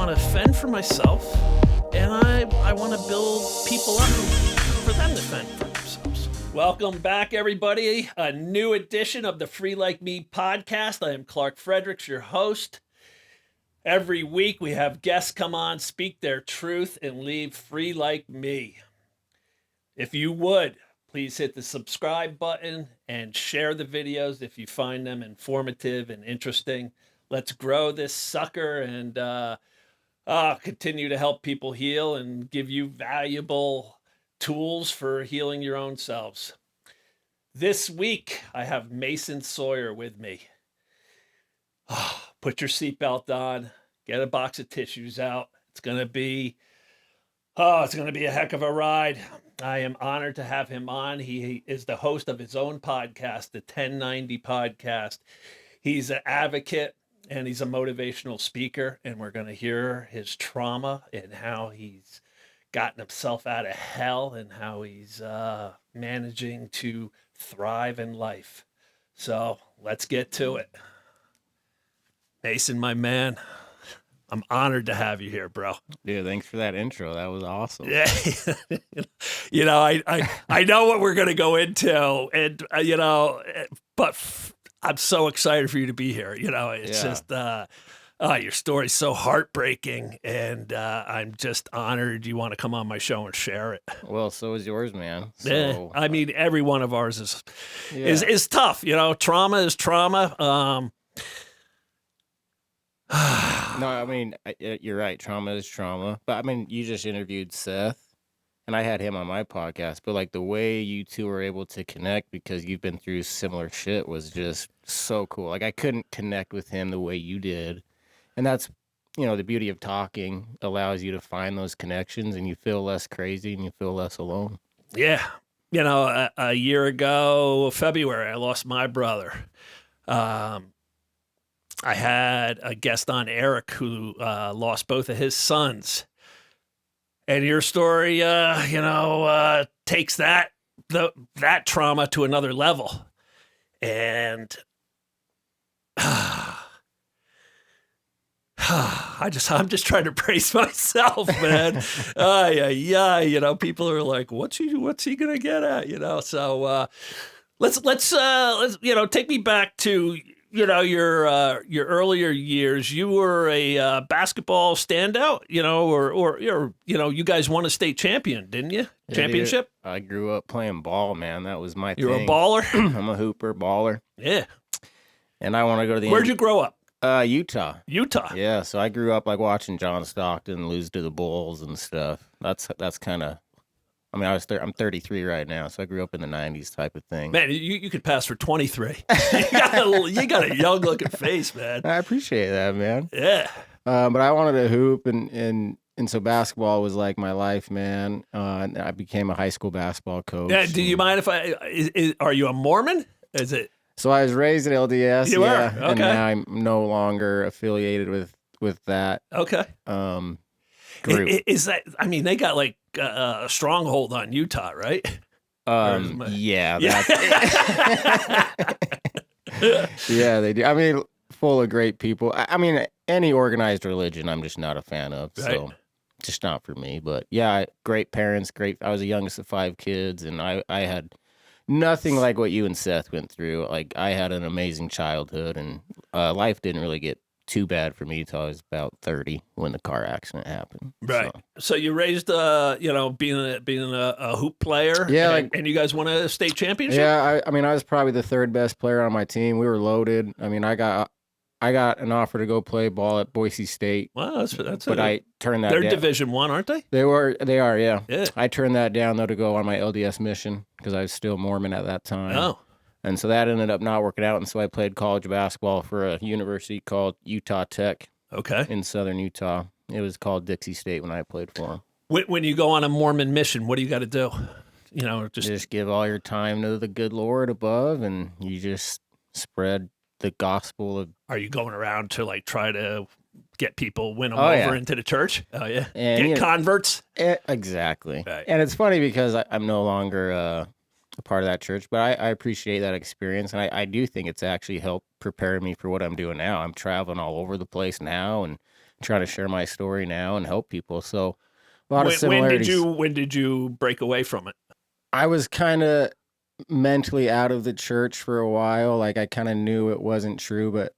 want to fend for myself, and I want to build people up for them to fend for themselves. Welcome back, everybody. A new edition of the Free Like Me podcast. I am Clark Fredericks, your host. Every week we have guests come on, speak their truth, and leave free like me. If you would, please hit the subscribe button and share the videos if you find them informative and interesting. Let's grow this sucker and continue to help people heal and give you valuable tools for healing your own selves. This week, I have Mason Sawyer with me. Put your seatbelt on, get a box of tissues out. It's going to be a heck of a ride. I am honored to have him on. He is the host of his own podcast, the 1090 podcast. He's an advocate and he's a motivational speaker, and we're going to hear his trauma and how he's gotten himself out of hell and how he's managing to thrive in life. So let's get to it. Mason, my man, I'm honored to have you here, bro. Dude, thanks for that intro. That was awesome. Yeah. You know, I know what we're going to go into, and, but I'm so excited for you to be here. You know, it's just, your story's so heartbreaking, and I'm just honored you want to come on my show and share it. Well, so is yours, man. So, I mean, every one of ours is tough. You know, trauma is trauma. No, I mean, you're right. Trauma is trauma. But I mean, you just interviewed Seth, and I had him on my podcast. But like the way you two were able to connect because you've been through similar shit was just so cool. Like I couldn't connect with him the way you did. And that's, the beauty of talking allows you to find those connections and you feel less crazy and you feel less alone. Yeah. You know, a year ago, February, I lost my brother. I had a guest on, Eric, who lost both of his sons. And your story, takes that trauma to another level. And I'm just trying to brace myself, man. People are like, what's he gonna get at? So let's take me back to your earlier years. You were a basketball standout, or you guys won a state champion, didn't you? Yeah, Championship. Dude, I grew up playing ball, man. That was my thing. You're a baller. I'm a hooper, baller. Yeah. And I want to go to the. Where'd you grow up? Utah. Utah. Yeah, so I grew up like watching John Stockton lose to the Bulls and stuff. That's kind of. I mean, I'm 33 right now, so I grew up in the 90s type of thing. Man, you could pass for 23. you got a young looking face, man. I appreciate that, man. Yeah. But I wanted to hoop, and so basketball was like my life, man. And I became a high school basketball coach. Yeah. Do you mind if are you a Mormon? Is it? So I was raised at LDS. You were? Okay. And now I'm no longer affiliated with that. Okay. Group. Is that? I mean, they got like a stronghold on Utah, right? Yeah. Yeah, they do. I mean, full of great people. I mean, any organized religion, I'm just not a fan of. Right. So, just not for me. But yeah, great parents. I was the youngest of 5 kids, and I had nothing like what you and Seth went through. Like I had an amazing childhood, and life didn't really get too bad for me until I was about 30 when the car accident happened. Right. So you raised, being a hoop player. Yeah. And you guys won a state championship. Yeah. I mean, I was probably the 3rd best player on my team. We were loaded. I mean, I got an offer to go play ball at Boise State. Wow, I turned that down. They're Division I, aren't they? They are, yeah. Yeah. I turned that down though to go on my LDS mission because I was still Mormon at that time. Oh. And so that ended up not working out, and so I played college basketball for a university called Utah Tech. Okay. In southern Utah. It was called Dixie State when I played for them. When you go on a Mormon mission, what do you got to do? Just give all your time to the good Lord above, and you just spread the gospel of. Are you going around to like try to get people, win them over into the church? Oh yeah, and get converts. Exactly. Right. And it's funny because I'm no longer a part of that church, but I appreciate that experience, and I do think it's actually helped prepare me for what I'm doing now. I'm traveling all over the place now and try to share my story now and help people. So a lot of similarities. When did you break away from it? I was kind of mentally out of the church for a while. Like I kind of knew it wasn't true, but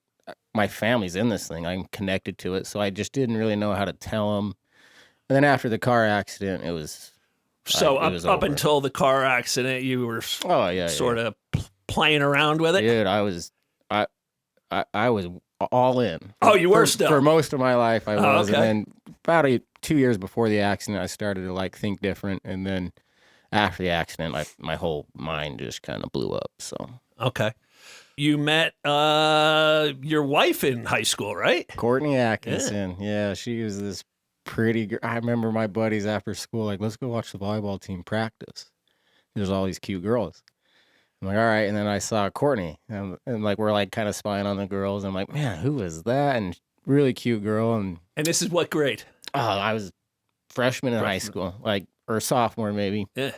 my family's in this thing. I'm connected to it. So I just didn't really know how to tell them. And then after the car accident, it was... So up until the car accident, you were sort of playing around with it? Dude, I was all in. Oh, you were still? For most of my life, I was. Okay. And then about 2 years before the accident, I started to like think different. And then after the accident, my whole mind just kind of blew up. So okay. You met your wife in high school, right? Courtney Atkinson. Yeah, she was this pretty girl. I remember my buddies after school, like, let's go watch the volleyball team practice. There's all these cute girls. I'm like, all right. And then I saw Courtney, and like, we're like kind of spying on the girls. I'm like, man, who is that? And really cute girl. And this is what grade? Oh, I was freshman in high school, like, or sophomore maybe. Yeah.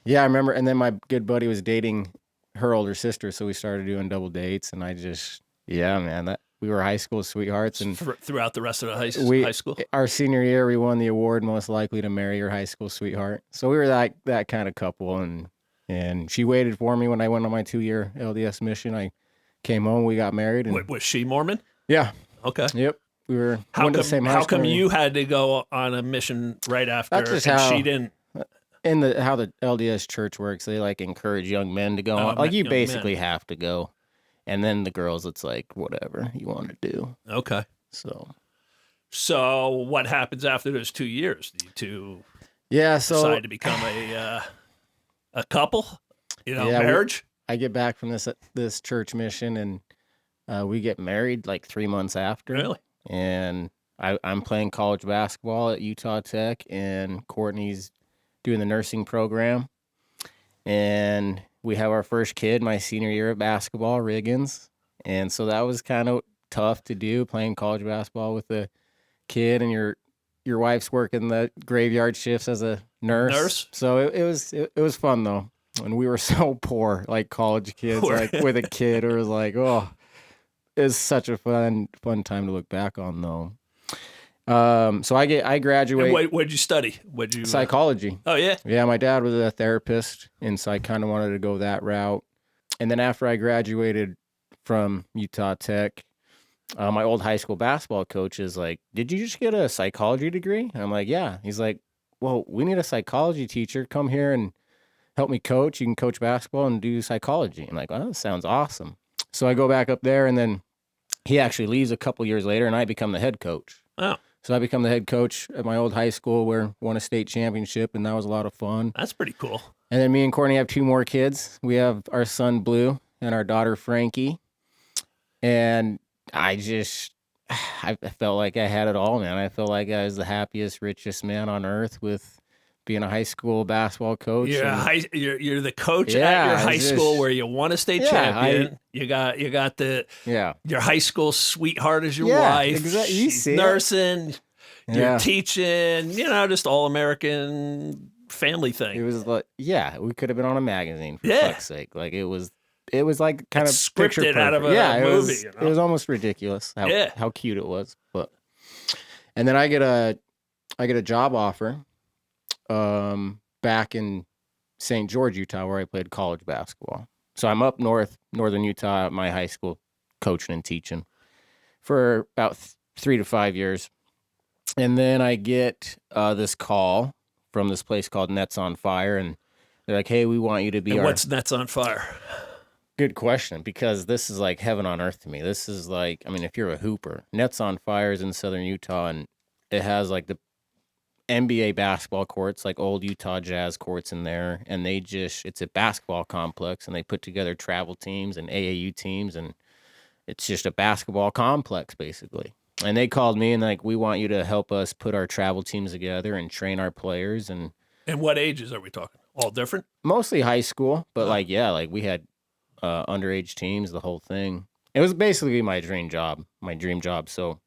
Yeah, I remember. And then my good buddy was dating her older sister, so we started doing double dates. And I just, yeah, man, we were high school sweethearts, and throughout the rest of the high school. Our senior year, we won the award "Most Likely to Marry Your High School Sweetheart." So we were that kind of couple, and she waited for me when I went on my 2-year LDS mission. I came home, we got married. And was she Mormon? Yeah. Okay. Yep. We were. How come you had to go on a mission right after? That's just how she didn't. How the LDS church works, they like encourage young men to go on. Like you basically have to go. And then the girls, it's like, whatever you want to do. Okay. So what happens after those 2 years? Do you two decide to become a couple? Marriage? I get back from this church mission, and we get married like 3 months after. Really? And I'm playing college basketball at Utah Tech, and Courtney's doing the nursing program. And we have our first kid my senior year of basketball, Riggins. And so that was kind of tough to do, playing college basketball with a kid, and your wife's working the graveyard shifts as a nurse. So it was fun though. And we were so poor, like college kids, like with a kid. It was like, oh, it's such a fun time to look back on though. So I graduate. And what'd you study? Psychology. Oh yeah. Yeah, my dad was a therapist, and so I kind of wanted to go that route. And then after I graduated from Utah Tech, my old high school basketball coach is like, "Did you just get a psychology degree?" And I'm like, "Yeah." He's like, "Well, we need a psychology teacher. Come here and help me coach. You can coach basketball and do psychology." I'm like, "Well, that sounds awesome." So I go back up there, and then he actually leaves a couple years later, and I become the head coach. Oh. So I become the head coach at my old high school, where won a state championship, and that was a lot of fun. That's pretty cool. And then me and Courtney have 2 more kids. We have our son Blue and our daughter Frankie. And I felt like I had it all, man. I felt like I was the happiest, richest man on earth with being a high school basketball coach. You're the coach at your high school where you won a state champion. You got your high school sweetheart as your wife. Exactly. You see nursing. You're teaching. Just all American family thing. It was like, we could have been on a magazine for fuck's sake. Like it was like kind of scripted out of a movie. It was almost ridiculous how cute it was. And then I get a job offer back in St. George, Utah, where I played college basketball. So I'm up northern Utah at my high school, coaching and teaching for about 3 to 5 years. And then I get this call from this place called Nets on Fire, and they're like, "Hey, we want you to be what's Nets on Fire?" Good question, because this is like heaven on earth to me. This is like, I mean, if you're a hooper, Nets on Fire is in southern Utah, and it has like the NBA basketball courts, like old Utah Jazz courts in there, and it's a basketball complex, and they put together travel teams and AAU teams, and it's just a basketball complex basically. And they called me and like, "We want you to help us put our travel teams together and train our players." And what ages are we talking? All different? Mostly high school, but like we had underage teams, the whole thing. It was basically my dream job. So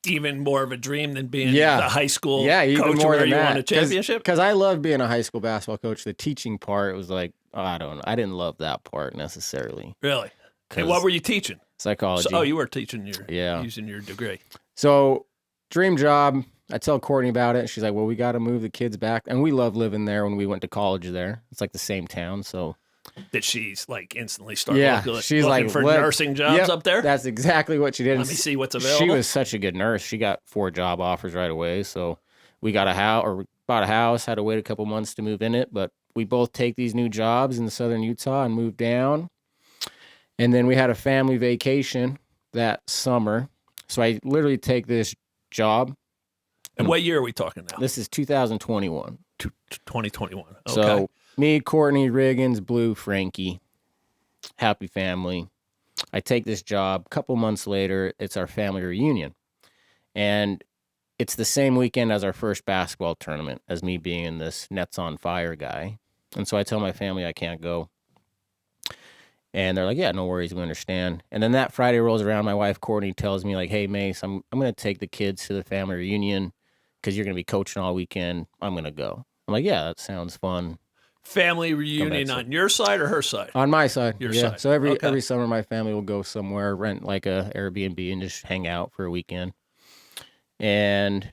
even more of a dream than being the high school even coach more where than you that. won a championship? Because I loved being a high school basketball coach. The teaching part was like, I don't know. I didn't love that part necessarily. Really? And what were you teaching? Psychology. So, you were teaching using your degree. So dream job. I tell Courtney about it. She's like, well, we got to move the kids back. And we love living there when we went to college there. It's like the same town. So did she like instantly start she's looking like, for nursing jobs up there? That's exactly what she did. Let me see what's available. She was such a good nurse. She got 4 job offers right away. So we got bought a house, had to wait a couple months to move in it. But we both take these new jobs in southern Utah and moved down. And then we had a family vacation that summer. So I literally take this job. And what year are we talking now? This is 2021. 2021. Okay. So me, Courtney, Riggins, Blue, Frankie, happy family. I take this job. A couple months later, it's our family reunion. And it's the same weekend as our first basketball tournament, as me being this Nets on Fire guy. And so I tell my family I can't go. And they're like, yeah, no worries, we understand. And then that Friday rolls around, my wife, Courtney, tells me, like, hey, Mace, I'm going to take the kids to the family reunion because you're going to be coaching all weekend. I'm going to go. I'm like, yeah, that sounds fun. Family reunion on your side or her side? On my side. Your side. So every summer, my family will go somewhere, rent like a Airbnb and just hang out for a weekend. And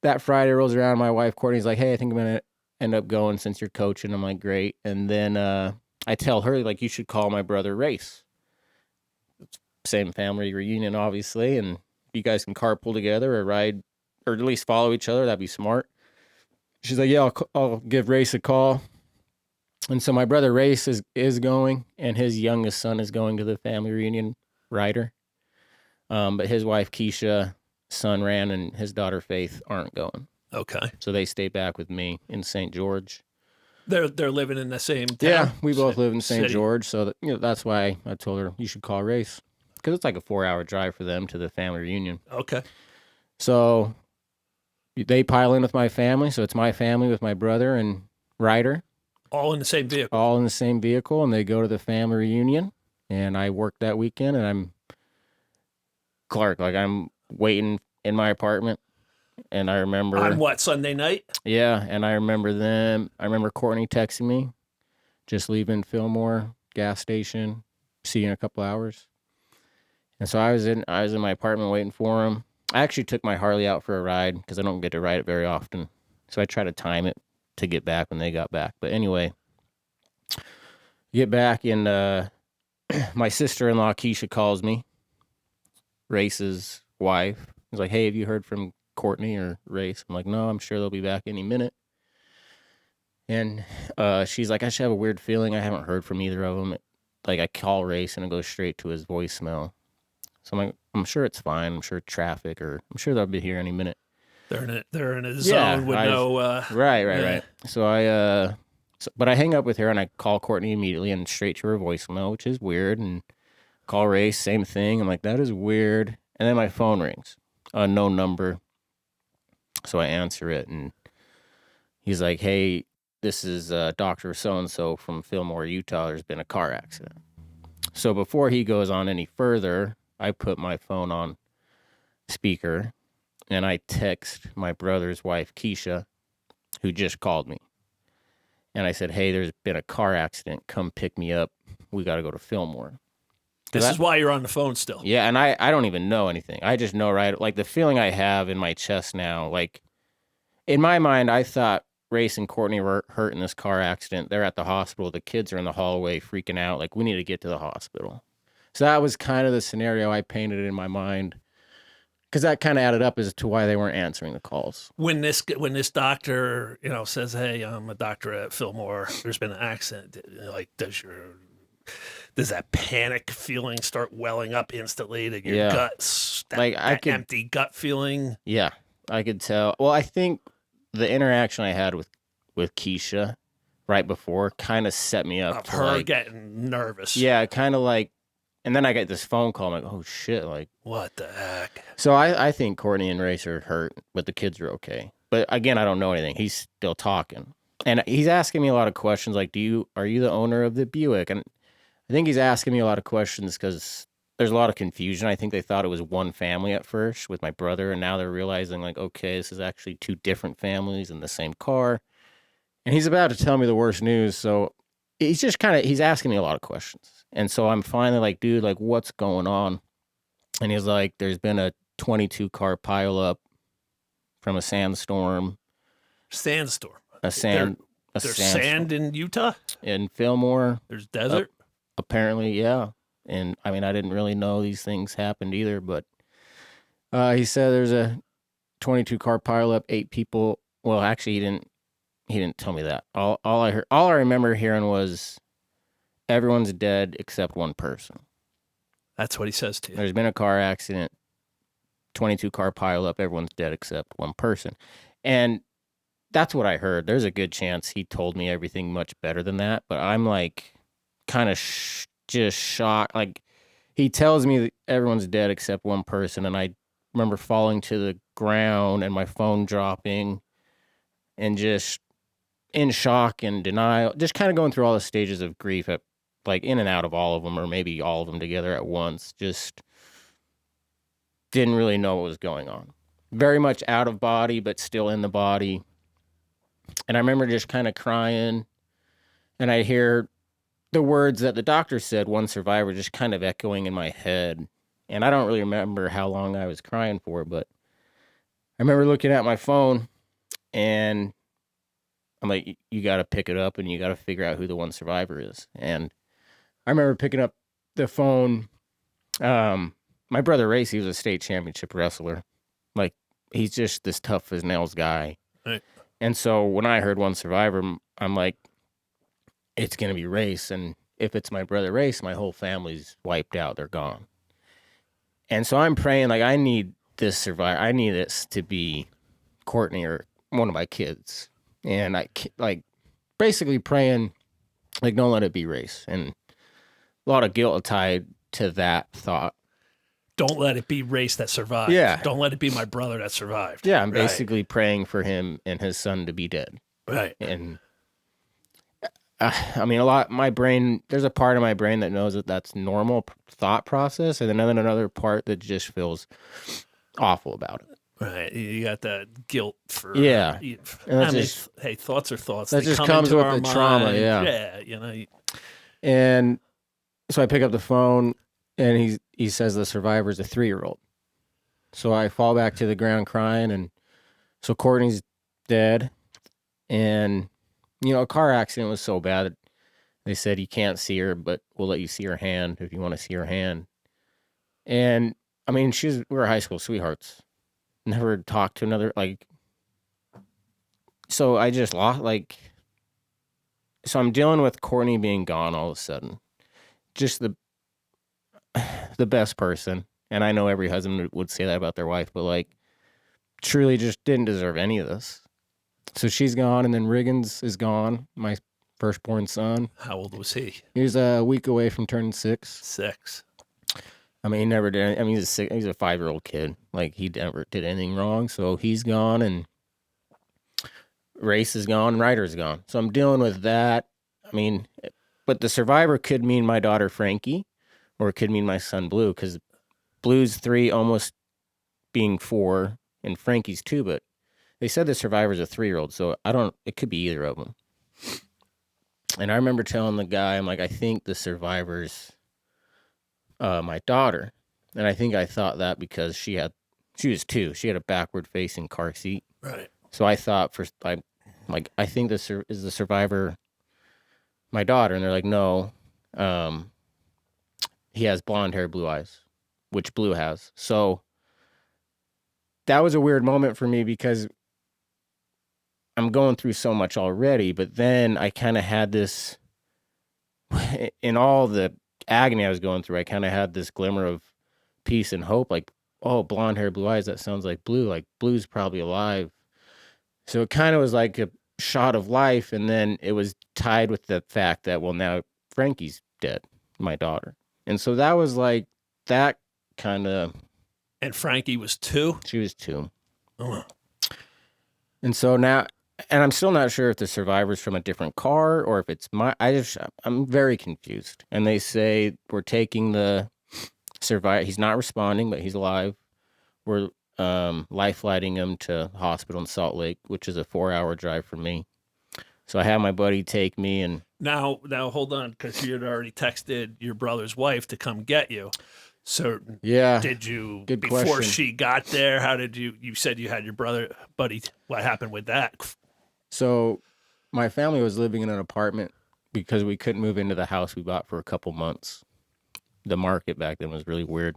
that Friday rolls around, my wife, Courtney's like, hey, I think I'm going to end up going since you're coaching. I'm like, great. And then I tell her, like, you should call my brother Race. Same family reunion, obviously, and you guys can carpool together or ride, or at least follow each other. That'd be smart. She's like, yeah, I'll give Race a call. And so my brother Race is going, and his youngest son is going to the family reunion, Ryder. But his wife, Keisha, son Rand, and his daughter Faith aren't going. Okay. So they stay back with me in St. George. They're living in the same town? Yeah, we both live in St. George, so that's why I told her you should call Race, because it's like a 4-hour drive for them to the family reunion. Okay. So they pile in with my family, so it's my family with my brother and Ryder. All in the same vehicle? All in the same vehicle, and they go to the family reunion, and I work that weekend, and I'm Clark, like I'm waiting in my apartment. And I remember... On what, Sunday night? Yeah, and I remember Courtney texting me, just leaving Fillmore gas station, see you in a couple hours. And so I was in my apartment waiting for him. I actually took my Harley out for a ride because I don't get to ride it very often. So I try to time it to get back when they got back. But anyway, get back, and my sister-in-law, Keisha, calls me, Race's wife. He's like, hey, have you heard from Courtney or Race? I'm like, no, I'm sure they'll be back any minute. And she's like, I should have a weird feeling. I haven't heard from either of them. Like, I call Race and it goes straight to his voicemail. So I'm like, I'm sure it's fine. I'm sure traffic, or I'm sure they'll be here any minute. They're in a zone with no... Right. So but I hang up with her and I call Courtney immediately and straight to her voicemail, which is weird. And call Race, same thing. I'm like, that is weird. And then my phone rings, unknown number. So I answer it, and he's like, hey, this is Dr. So-and-so from Fillmore, Utah. There's been a car accident. So before he goes on any further, I put my phone on speaker, and I text my brother's wife, Keisha, who just called me. And I said, hey, there's been a car accident. Come pick me up. We got to go to Fillmore. This is why you're on the phone still. Yeah, and I don't even know anything. I just know, right, like the feeling I have in my chest now, like in my mind, I thought Race and Courtney were hurt in this car accident. They're at the hospital. The kids are in the hallway freaking out. Like, we need to get to the hospital. So that was kind of the scenario I painted in my mind, because that kind of added up as to why they weren't answering the calls. When this doctor, says, hey, I'm a doctor at Fillmore, there's been an accident, like, does that panic feeling start welling up instantly to your guts? That empty gut feeling? Yeah, I could tell. Well, I think the interaction I had with Keisha right before kind of set me up. Of her getting nervous. Yeah, kind of like, and then I get this phone call. I'm like, oh shit, like. What the heck? So I think Courtney and Race are hurt, but the kids are okay. But again, I don't know anything. He's still talking. And he's asking me a lot of questions like, are you the owner of the Buick? And I think he's asking me a lot of questions because there's a lot of confusion. I think they thought it was one family at first with my brother, and now they're realizing, like, okay, this is actually 2 different families in the same car. And he's about to tell me the worst news, so he's just he's asking me a lot of questions. And so I'm finally like, dude, like, what's going on? And he's like, there's been a 22 car pileup from a sandstorm. Sandstorm. There's sand in Utah? In Fillmore. There's desert? Apparently, yeah. And I mean, I didn't really know these things happened either, but he said there's a 22 car pileup, 8 people. Well, actually, he didn't tell me that. All I remember hearing was everyone's dead except one person. That's what he says to you. There's been a car accident, 22 car pileup, everyone's dead except one person. And that's what I heard. There's a good chance he told me everything much better than that, but I'm like kind of just shocked. Like, he tells me that everyone's dead except one person, and I remember falling to the ground and my phone dropping and just in shock and denial, just kind of going through all the stages of grief, like in and out of all of them, or maybe all of them together at once. Just didn't really know what was going on. Very much out of body, but still in the body. And I remember just kind of crying, and I hear the words that the doctor said, one survivor, just kind of echoing in my head. And I don't really remember how long I was crying for, but I remember looking at my phone, and I'm like, you got to pick it up, and you got to figure out who the one survivor is. And I remember picking up the phone. My brother Race, he was a state championship wrestler. Like, he's just this tough as nails guy. Right. And so when I heard one survivor, I'm like, it's going to be Race. And if it's my brother Race, my whole family's wiped out. They're gone. And so I'm praying, like, I need this survivor. I need this to be Courtney or one of my kids. And I, like, basically praying, like, don't let it be Race. And a lot of guilt tied to that thought. Don't let it be Race that survived. Yeah. Don't let it be my brother that survived. Yeah, I'm basically praying for him and his son to be dead. Right. And I mean, my brain, there's a part of my brain that knows that that's normal thought process, and then another part that just feels awful about it. Right. You got that guilt for... Yeah. Hey, thoughts are thoughts. That just comes with the trauma, yeah. Yeah, you know. And so I pick up the phone, and he says the survivor's a 3-year-old. So I fall back to the ground crying, and so Courtney's dead, and, you know, a car accident was so bad, they said you can't see her, but we'll let you see her hand if you want to see her hand. And, I mean, we were high school sweethearts. Never talked to another, like, so I just lost, like, so I'm dealing with Courtney being gone all of a sudden. Just the best person. And I know every husband would say that about their wife, but, like, truly just didn't deserve any of this. So she's gone, and then Riggins is gone, my firstborn son. How old was he? He was a week away from turning 6. 6. I mean, he never did. I mean, he's a 5-year-old kid. Like, he never did anything wrong. So he's gone, and Race is gone, and Ryder's gone. So I'm dealing with that. I mean, but the survivor could mean my daughter Frankie, or it could mean my son Blue, because Blue's 3, almost being 4, and Frankie's 2. But they said the survivor's a 3-year-old, so it could be either of them. And I remember telling the guy, I'm like, I think the survivor's my daughter. And I think I thought that because she was 2. She had a backward facing car seat. Right. So I thought I think this is the survivor my daughter. And they're like, no, he has blonde hair, blue eyes, which Blue has. So that was a weird moment for me because I'm going through so much already, but then I kind of had this, in all the agony I was going through, I kind of had this glimmer of peace and hope, like, oh, blonde hair, blue eyes, that sounds like Blue. Like, Blue's probably alive. So it kind of was like a shot of life, and then it was tied with the fact that, well, now Frankie's dead, my daughter. And so that was like, that kind of... And Frankie was 2? She was 2. Oh. And so now... And I'm still not sure if the survivor's from a different car or if it's I'm very confused. And they say we're taking the survivor. He's not responding, but he's alive. We're life flighting him to hospital in Salt Lake, which is a 4-hour drive from me. So I have my buddy take me and... Now hold on, because you had already texted your brother's wife to come get you. So Yeah. did you, Good before question. she got there, how did you said you had your buddy, what happened with that? So my family was living in an apartment because we couldn't move into the house we bought for a couple months. The market back then was really weird.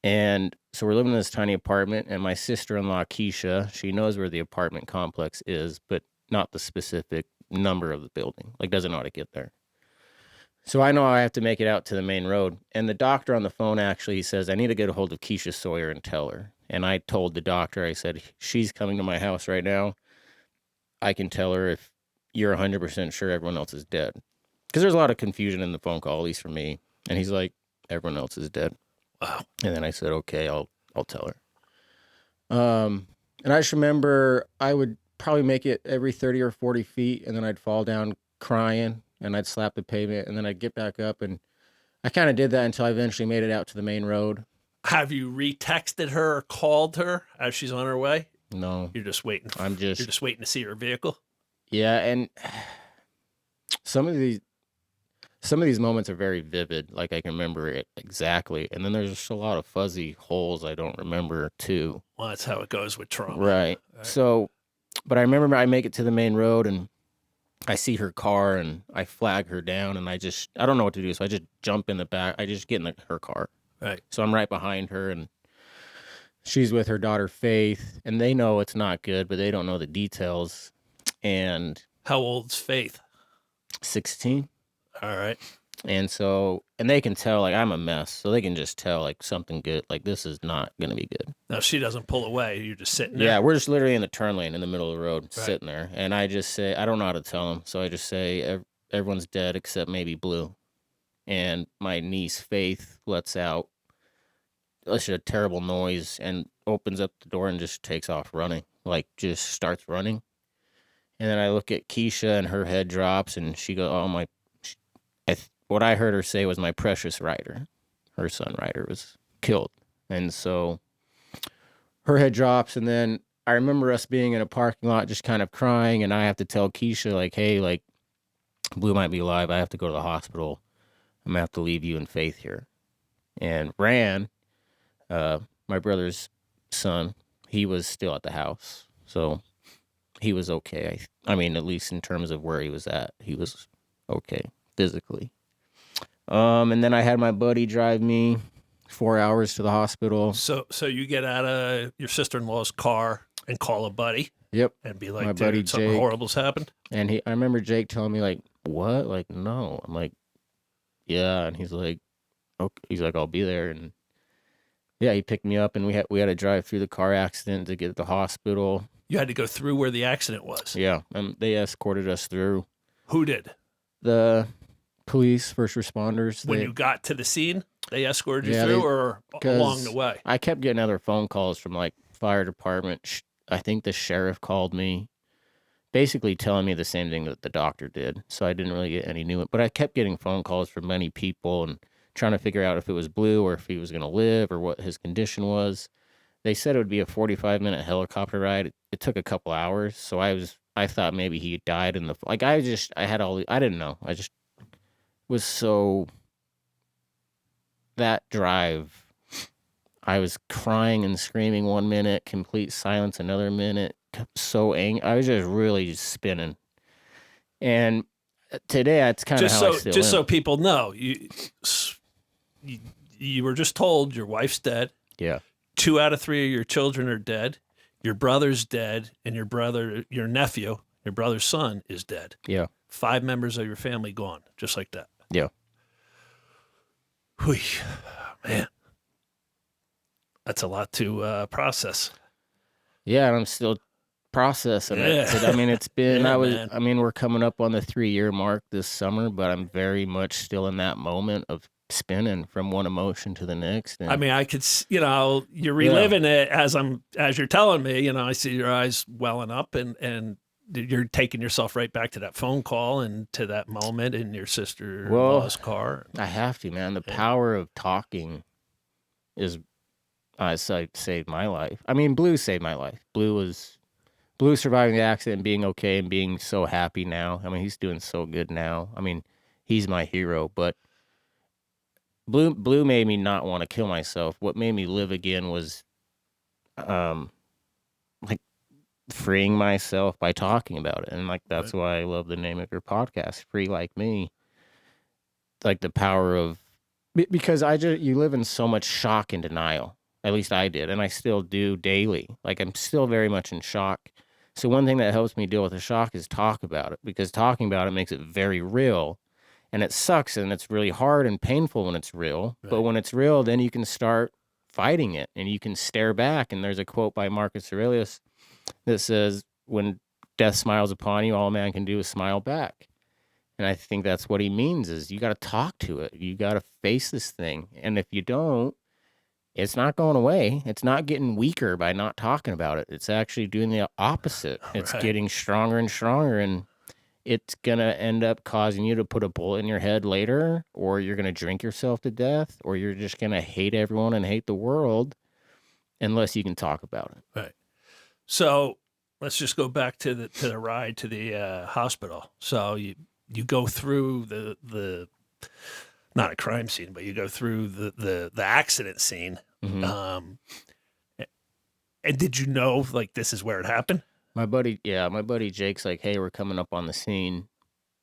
And so we're living in this tiny apartment, and my sister-in-law, Keisha, she knows where the apartment complex is, but not the specific number of the building. Like, doesn't know how to get there. So I know I have to make it out to the main road. And the doctor on the phone, actually, he says, I need to get a hold of Keisha Sawyer and tell her. And I told the doctor, I said, she's coming to my house right now. I can tell her if you're 100% sure everyone else is dead. Because there's a lot of confusion in the phone call, at least for me. And he's like, everyone else is dead. Wow. And then I said, okay, I'll tell her. And I just remember I would probably make it every 30 or 40 feet, and then I'd fall down crying, and I'd slap the pavement, and then I'd get back up. And I kind of did that until I eventually made it out to the main road. Have you retexted her or called her as she's on her way? No. You're just waiting. You're just waiting to see her vehicle? Yeah, and some of these moments are very vivid. Like, I can remember it exactly. And then there's just a lot of fuzzy holes I don't remember, too. Well, that's how it goes with trauma. Right. So, but I remember I make it to the main road, and I see her car, and I flag her down, and I don't know what to do. So I just jump in the back. I just get in her car. Right. So I'm right behind her, and she's with her daughter, Faith, and they know it's not good, but they don't know the details. And how old's Faith? 16. All right. And they can tell, like, I'm a mess. So they can just tell, like, something good. Like, this is not going to be good. Now, she doesn't pull away. You're just sitting there. Yeah, we're just literally in the turn lane in the middle of the road, sitting there. And I just say, I don't know how to tell them. So I just say, everyone's dead except maybe Blue. And my niece, Faith, lets out a terrible noise and opens up the door and just takes off running. Like, just starts running. And then I look at Keisha, and her head drops, and she goes, oh, my... What I heard her say was, my precious Ryder. Her son Ryder was killed. And so her head drops, and then I remember us being in a parking lot just kind of crying, and I have to tell Keisha, like, hey, like, Blue might be alive. I have to go to the hospital. I'm going to have to leave you and Faith here. And Ran, my brother's son, he was still at the house. So he was okay. I mean, at least in terms of where he was at, he was okay physically. And then I had my buddy drive me 4 hours to the hospital. So you get out of your sister-in-law's car and call a buddy. Yep. And be like, my buddy something Jake, horrible's happened. And I remember Jake telling me, like, what? Like, no. I'm like, yeah. And he's like, okay. He's like, I'll be there. And yeah, he picked me up, and we had to drive through the car accident to get to the hospital. You had to go through where the accident was. Yeah. And they escorted us through. Who did? The police, first responders. When you got to the scene, they escorted you through, or along the way? I kept getting other phone calls from, like, fire department. I think the sheriff called me, basically telling me the same thing that the doctor did. So I didn't really get any new, but I kept getting phone calls from many people and trying to figure out if it was Blue or if he was going to live or what his condition was. They said it would be a 45-minute helicopter ride. It took a couple hours. So I thought maybe he died in the, like, I didn't know. I just was so, that drive, I was crying and screaming 1 minute, complete silence another minute, so angry. I was just really spinning. And today, that's kind of how I still am. So people know, you were just told your wife's dead. Yeah. 2 out of 3 of your children are dead. Your brother's dead, and your nephew, your brother's son, is dead. Yeah. 5 members of your family gone, just like that. Yeah. Whew, man. That's a lot to process. Yeah, and I'm still processing it. I mean, it's been, we're coming up on the 3-year mark this summer, but I'm very much still in that moment of spinning from one emotion to the next. And, I mean, I could, you're reliving it as you're telling me, I see your eyes welling up, and you're taking yourself right back to that phone call and to that moment in your sister-in-law's car. I have to, man. The power of talking is, saved my life. I mean, Blue saved my life. Blue surviving the accident and being okay and being so happy now. I mean, he's doing so good now. I mean, he's my hero, but Blue made me not want to kill myself. What made me live again was, like freeing myself by talking about it. And like, that's why I love the name of your podcast, Free Like Me. Like the power of, because you live in so much shock and denial. At least I did. And I still do daily. Like I'm still very much in shock. So one thing that helps me deal with the shock is talk about it, because talking about it makes it very real. And it sucks and it's really hard and painful when it's real. Right. But when it's real, then you can start fighting it and you can stare back. And there's a quote by Marcus Aurelius that says, when death smiles upon you, all a man can do is smile back. And I think that's what he means is you got to talk to it. You got to face this thing. And if you don't, it's not going away. It's not getting weaker by not talking about it. It's actually doing the opposite. It's getting stronger and stronger. And it's going to end up causing you to put a bullet in your head later, or you're going to drink yourself to death, or you're just going to hate everyone and hate the world unless you can talk about it. Right. So let's just go back to the ride to the hospital. So you go through the not a crime scene, but you go through the accident scene. Mm-hmm. And did you know, like, this is where it happened? My buddy Jake's like, hey, we're coming up on the scene.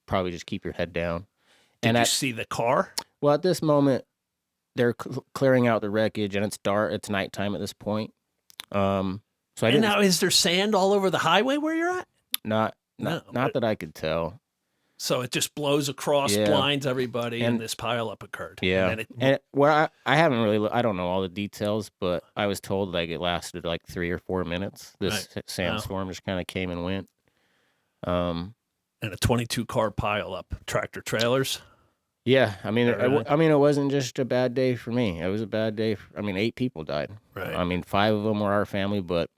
Probably just keep your head down. Did you see the car? Well, at this moment, they're clearing out the wreckage, and it's dark. It's nighttime at this point. So now, is there sand all over the highway where you're at? Not that I could tell. So it just blows across, blinds everybody, and this pileup occurred. Yeah. I haven't really, I don't know all the details, but I was told like it lasted like 3 or 4 minutes. This sandstorm just kind of came and went. And a 22-car pileup, tractor trailers. Yeah, I mean, it wasn't just a bad day for me. It was a bad day. 8 people died. Right. I mean, 5 of them were our family, but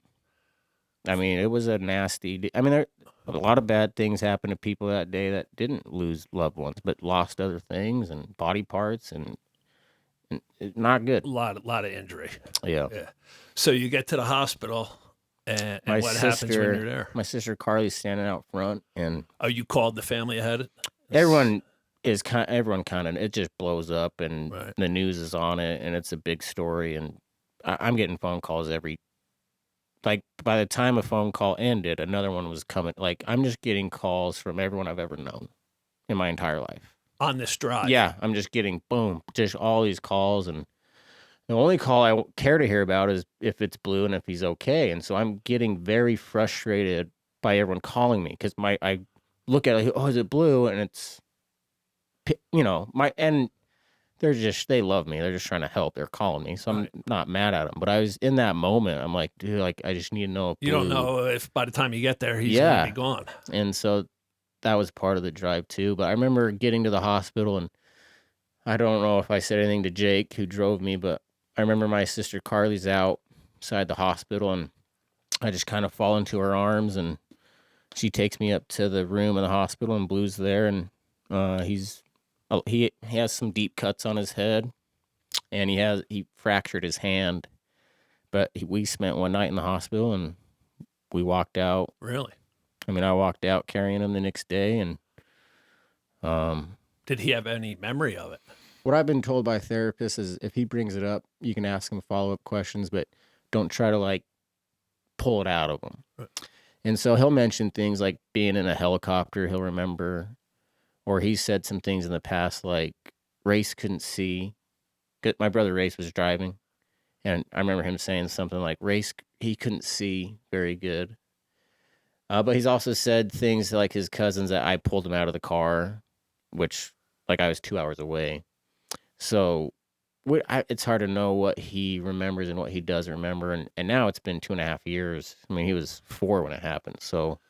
I mean, it was a nasty day. I mean, a lot of bad things happened to people that day that didn't lose loved ones, but lost other things and body parts, and not good. A lot of injury. Yeah. So you get to the hospital, and what happens when you're there? My sister Carly's standing out front, and you called the family ahead? Everyone kind of, it just blows up, and the news is on it, and it's a big story, and I'm getting phone calls like, by the time a phone call ended, another one was coming. Like, I'm just getting calls from everyone I've ever known in my entire life. On this drive? Yeah, I'm just getting, just all these calls. And the only call I care to hear about is if it's Blue and if he's okay. And so I'm getting very frustrated by everyone calling me, because I look at it, is it Blue? And it's, and they love me. They're just trying to help. They're calling me. So I'm not mad at them. But I was in that moment. I'm like, dude, like, I just need to know. You don't know if by the time you get there, he's going to be gone. And so that was part of the drive too. But I remember getting to the hospital, and I don't know if I said anything to Jake, who drove me, but I remember my sister Carly's outside the hospital, and I just kind of fall into her arms, and she takes me up to the room in the hospital, and Blue's there, and he has some deep cuts on his head, and he fractured his hand. But we spent one night in the hospital, and we walked out. Really? I mean, I walked out carrying him the next day, and did he have any memory of it? What I've been told by therapists is if he brings it up, you can ask him follow-up questions, but don't try to like pull it out of him. Right. And so he'll mention things like being in a helicopter, he'll remember. Or he said some things in the past, like Race couldn't see. My brother Race was driving, and I remember him saying something like Race, he couldn't see very good. But he's also said things like his cousins, that I pulled him out of the car, which, like, I was 2 hours away. So it's hard to know what he remembers and what he doesn't remember. And now it's been 2.5 years. I mean, he was 4 when it happened. So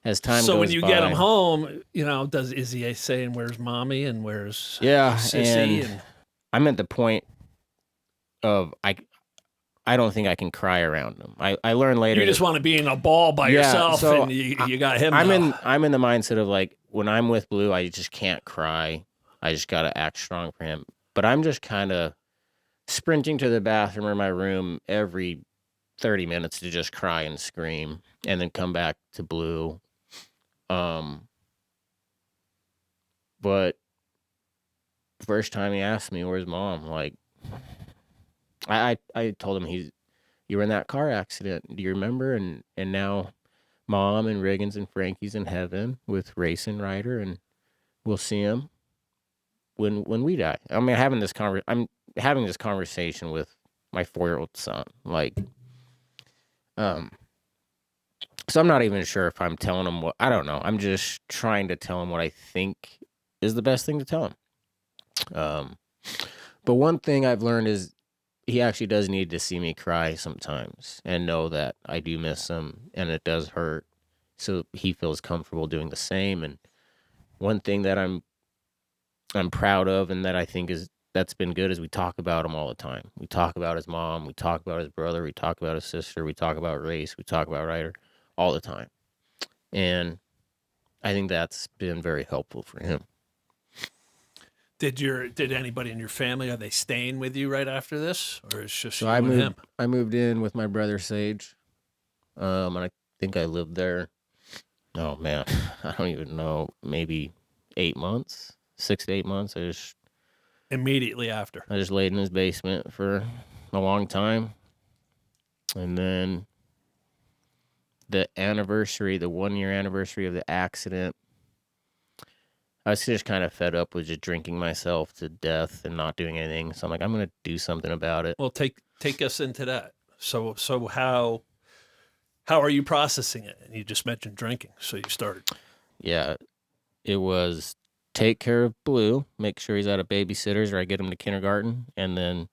as time goes by, when you get him home, is he saying, where's mommy and where's Sissy? And I'm at the point of, I don't think I can cry around him. I learned later. You just want to be in a ball by yourself, so and you got him. I'm in the mindset of, like, when I'm with Blue, I just can't cry. I just got to act strong for him. But I'm just kind of sprinting to the bathroom or my room every 30 minutes to just cry and scream, and then come back to Blue. But first time he asked me where's mom, like I told him you were in that car accident. Do you remember? And now mom and Riggins and Frankie's in heaven with Racing Ryder, and we'll see him when we die. I mean, I'm having this conversation with my 4-year-old son, like, so I'm not even sure if I'm telling him what, I don't know. I'm just trying to tell him what I think is the best thing to tell him. But one thing I've learned is he actually does need to see me cry sometimes and know that I do miss him and it does hurt. So he feels comfortable doing the same. And one thing that I'm proud of and that I think that's been good is we talk about him all the time. We talk about his mom, we talk about his brother, we talk about his sister, we talk about Race, we talk about Ryder all the time. And I think that's been very helpful for him. Did anybody in your family, are they staying with you right after this, or it's just So you and him? I moved in with my brother Sage, and I think I lived there. Oh man, I don't even know. Maybe 8 months, 6 to 8 months. Immediately after. I just laid in his basement for a long time, and then the 1-year anniversary of the accident, I was just kind of fed up with just drinking myself to death and not doing anything. So I'm like, I'm going to do something about it. Well, take us into that. So how are you processing it? And you just mentioned drinking, so you started. Yeah, it was take care of Blue, make sure he's at a babysitter's or I get him to kindergarten, and then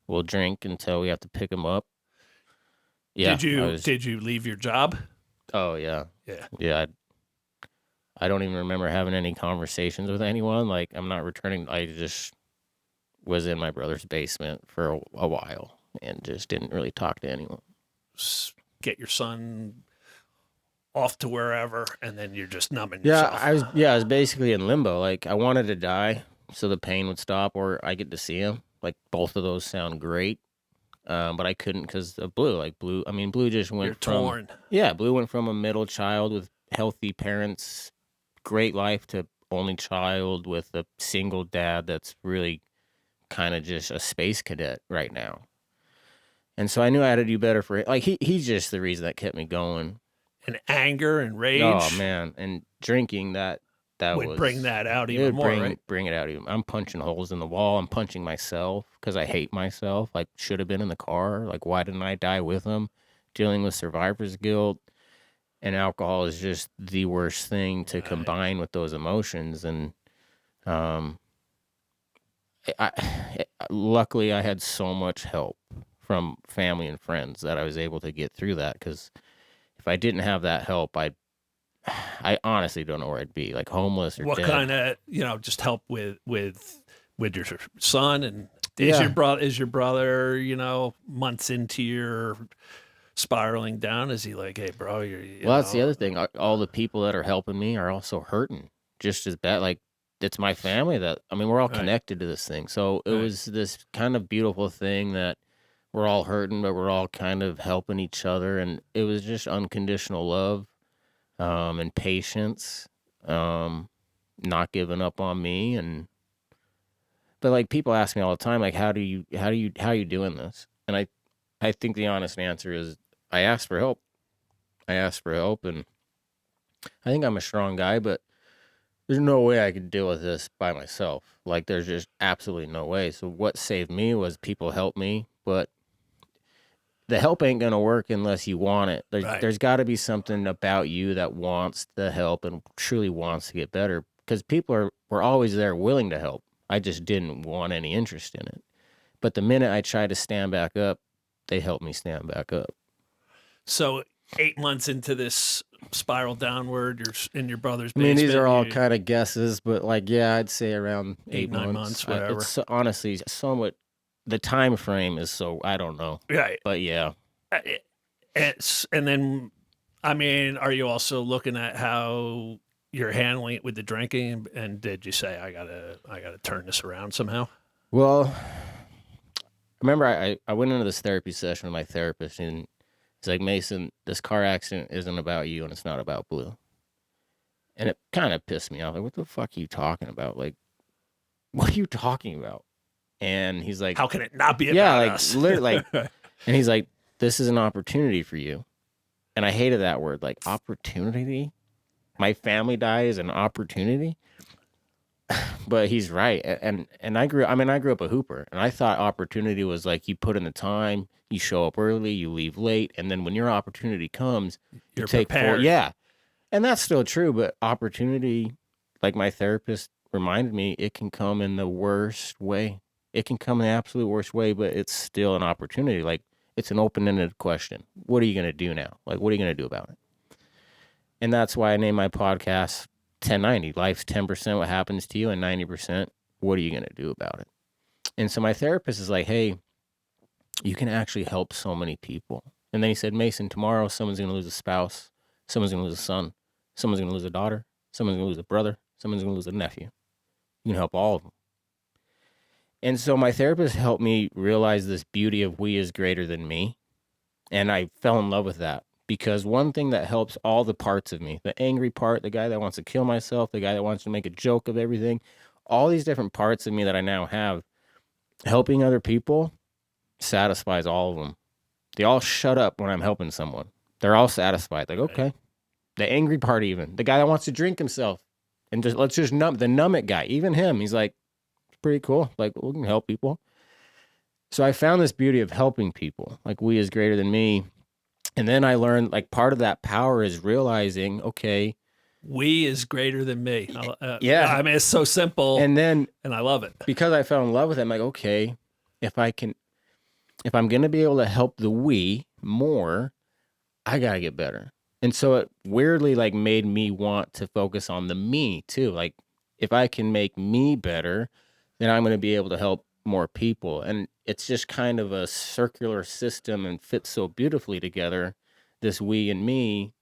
we'll drink until we have to pick him up. Yeah. Did you leave your job? Oh yeah. Yeah. Yeah. I don't even remember having any conversations with anyone. Like, I'm not returning. I just was in my brother's basement for a while and just didn't really talk to anyone. Get your son off to wherever, and then you're just numbing yourself. I was basically in limbo. Like, I wanted to die so the pain would stop, or I get to see him. Like, both of those sound great, but I couldn't because of Blue. Like, Blue just went You're torn. Yeah, Blue went from a middle child with healthy parents, great life, to only child with a single dad that's really kind of just a space cadet right now. And so I knew I had to do better for it. Like, he's just the reason that kept me going. And anger and rage. Oh man, and drinking that would bring that out even more, right? Bring it out even. I'm punching holes in the wall. I'm punching myself because I hate myself. Like, should have been in the car. Like, why didn't I die with him? Dealing with survivor's guilt. And alcohol is just the worst thing to combine with those emotions. And luckily I had so much help from family and friends that I was able to get through that. Because if I didn't have that help, I honestly don't know where I'd be, like homeless or what dead. Kind of, just help with your son, and is your brother, months into your spiraling down? Is he like, hey bro, that's the other thing. All the people that are helping me are also hurting just as bad. Like, it's my family we're all connected to this thing. So it was this kind of beautiful thing that we're all hurting, but we're all kind of helping each other. And it was just unconditional love, and patience, not giving up on me. But like, people ask me all the time, like, how are you doing this? And I think the honest answer is I asked for help. And I think I'm a strong guy, but there's no way I could deal with this by myself. Like, there's just absolutely no way. So what saved me was people helped me, but the help ain't going to work unless you want it. There's got to be something about you that wants the help and truly wants to get better, because people were always there willing to help. I just didn't want any interest in it. But the minute I tried to stand back up, they helped me stand back up. So 8 months into this spiral downward, you're in your brother's basement. These are all kind of guesses, but I'd say around 8, 9 months, whatever. It's honestly somewhat, the time frame is so, I don't know. Right. But yeah. And then, are you also looking at how you're handling it with the drinking? And did you say, I gotta turn this around somehow? Well, remember I went into this therapy session with my therapist, and he's like, Mason, this car accident isn't about you and it's not about Blue. And it kind of pissed me off. Like, what the fuck are you talking about? Like, what are you talking about? And he's like, how can it not be about us? Literally, and he's like, this is an opportunity for you. And I hated that word, like opportunity. My family dies an opportunity. But he's right. And I grew up a hooper, and I thought opportunity was like you put in the time, you show up early, you leave late, and then when your opportunity comes, you're prepared. Yeah. And that's still true, but opportunity, like my therapist reminded me, it can come in the worst way. It can come in the absolute worst way, but it's still an opportunity. Like, it's an open-ended question. What are you going to do now? Like, what are you going to do about it? And that's why I named my podcast 1090. Life's 10% what happens to you, and 90% what are you going to do about it? And so my therapist is like, hey, you can actually help so many people. And then he said, Mason, tomorrow someone's going to lose a spouse. Someone's going to lose a son. Someone's going to lose a daughter. Someone's going to lose a brother. Someone's going to lose a nephew. You can help all of them. And so my therapist helped me realize this beauty of we is greater than me. And I fell in love with that, because one thing that helps all the parts of me, the angry part, the guy that wants to kill myself, the guy that wants to make a joke of everything, all these different parts of me that I now have, helping other people satisfies all of them. They all shut up when I'm helping someone. They're all satisfied. Like, okay. The angry part, even the guy that wants to drink himself and just let's just numb it guy, even him, he's like, it's pretty cool. Like, we can help people. So I found this beauty of helping people, like we is greater than me. And then I learned, like, part of that power is realizing, okay, we is greater than me. Yeah. I mean, it's so simple. And then, and I love it, because I fell in love with it. I'm like, okay, if I'm going to be able to help the we more, I got to get better. And so it weirdly, like, made me want to focus on the me too. Like, if I can make me better, then I'm going to be able to help more people. And it's just kind of a circular system and fits so beautifully together, this we and me.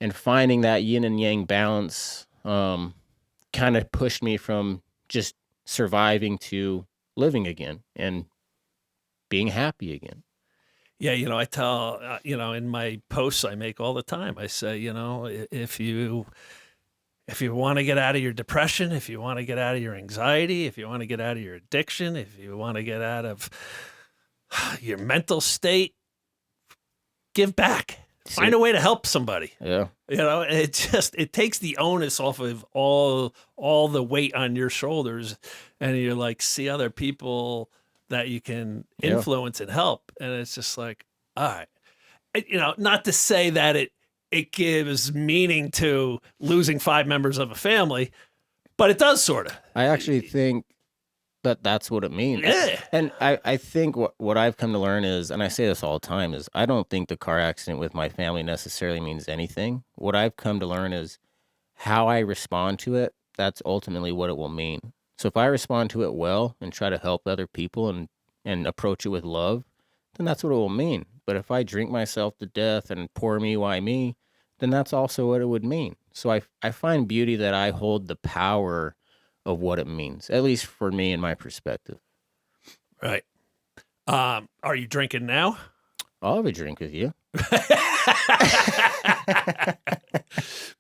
And finding that yin and yang balance kind of pushed me from just surviving to living again and being happy again. Yeah, I tell, in my posts I make all the time, I say, if you want to get out of your depression, if you want to get out of your anxiety, if you want to get out of your addiction, if you want to get out of your mental state, give back. Find a way to help somebody. Yeah. It takes the onus off of all the weight on your shoulders, and you're like, see other people that you can influence and help. And it's just like, all right, not to say that it gives meaning to losing 5 members of a family, but it does sort of. I actually think that that's what it means. Yeah. And I think what I've come to learn is, and I say this all the time, is I don't think the car accident with my family necessarily means anything. What I've come to learn is how I respond to it. That's ultimately what it will mean. So if I respond to it well and try to help other people and approach it with love, then that's what it will mean. But if I drink myself to death and poor me, why me, then that's also what it would mean. So I find beauty that I hold the power of what it means, at least for me and my perspective. Right. Are you drinking now? I'll have a drink with you.